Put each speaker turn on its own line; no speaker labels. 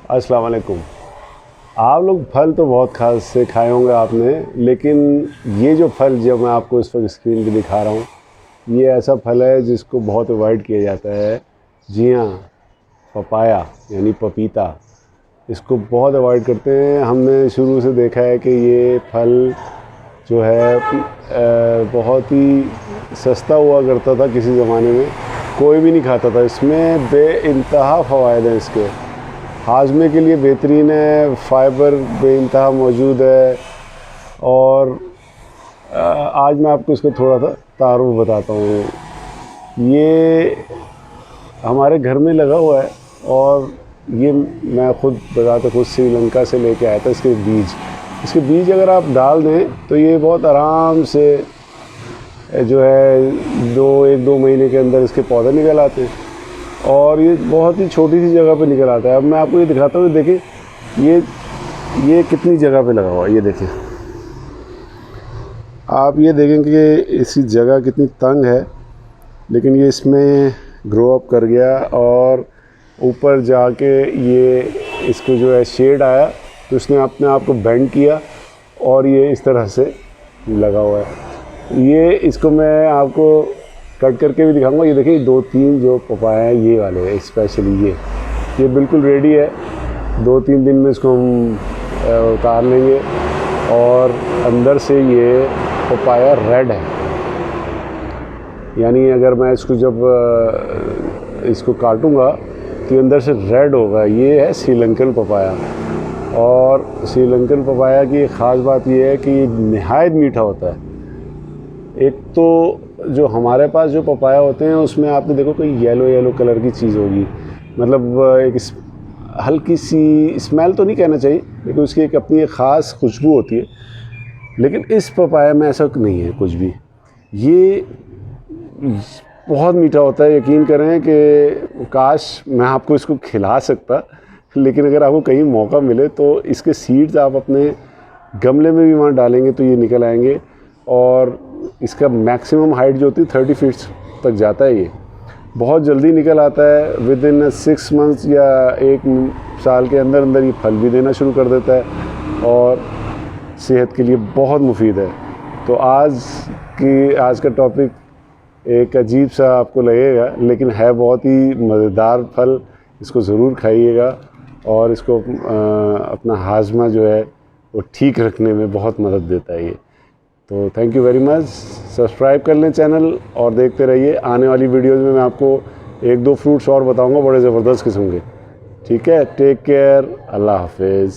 अस्सलाम वालेकुम। आप लोग फल तो बहुत खास से खाए होंगे आपने, लेकिन ये जो फल जो मैं आपको इस वक्त स्क्रीन पे दिखा रहा हूँ, ये ऐसा फल है जिसको बहुत अवॉइड किया जाता है। जी हाँ, पपाया यानी पपीता, इसको बहुत अवॉइड करते हैं। हमने शुरू से देखा है कि ये फल जो है बहुत ही सस्ता हुआ करता था किसी ज़माने में, कोई भी नहीं खाता था। इसमें बेइंतहा फ़वाइद हैं। इसके हाजमे के लिए बेहतरीन है, फ़ाइबर बेइंतहा मौजूद है। और आज मैं आपको इसका थोड़ा सा तारुफ बताता हूँ। ये हमारे घर में लगा हुआ है और ये मैं ख़ुद बताता खुद श्रीलंका से लेके आया था। इसके बीज अगर आप डाल दें तो ये बहुत आराम से जो है 1-2 महीने के अंदर इसके पौधे निकल आते हैं और ये बहुत ही छोटी सी जगह पे निकल आता है। अब मैं आपको ये दिखाता हूँ। देखिए ये कितनी जगह पे लगा हुआ है। ये देखिए, आप ये देखेंगे कि इसकी जगह कितनी तंग है, लेकिन ये इसमें ग्रो अप कर गया और ऊपर जाके ये इसको जो है शेड आया तो उसने अपने आप को बेंड किया और ये इस तरह से लगा हुआ है। ये इसको मैं आपको कट करके भी दिखाऊंगा। ये देखिए 2-3 जो पपाया हैं ये वाले, स्पेशली ये बिल्कुल रेडी है। 2-3 दिन में इसको हम उतार लेंगे और अंदर से ये पपाया रेड है, यानी अगर मैं इसको जब इसको काटूंगा तो अंदर से रेड होगा। ये है श्रीलंकन पपाया। और श्रीलंकन पपाया की एक ख़ास बात ये है कि ये नहायत मीठा होता है। एक तो जो हमारे पास जो पपाया होते हैं उसमें आपने देखो कोई येलो कलर की चीज़ होगी, मतलब एक हल्की सी स्मेल तो नहीं कहना चाहिए, लेकिन उसकी एक अपनी एक ख़ास खुशबू होती है। लेकिन इस पपाया में ऐसा नहीं है कुछ भी। ये बहुत मीठा होता है। यकीन करें कि काश मैं आपको इसको खिला सकता, लेकिन अगर आपको कहीं मौका मिले तो इसके सीड्स आप अपने गमले में भी वहाँ डालेंगे तो ये निकल आएंगे। और इसका मैक्सिमम हाइट जो होती है 30 फीट तक जाता है। ये बहुत जल्दी निकल आता है। विदिन 6 मंथ्स या 1 साल के अंदर अंदर ये फल भी देना शुरू कर देता है और सेहत के लिए बहुत मुफीद है। तो आज का टॉपिक एक अजीब सा आपको लगेगा, लेकिन है बहुत ही मज़ेदार फल। इसको ज़रूर खाइएगा और इसको अपना हाजमा जो है वो ठीक रखने में बहुत मदद देता है ये। तो thank you very much. Subscribe कर लें चैनल और देखते रहिए। आने वाली वीडियोज़ में मैं आपको 1-2 फ्रूट्स और बताऊंगा बड़े ज़बरदस्त किस्म के। ठीक है, टेक केयर, अल्लाह हाफिज़।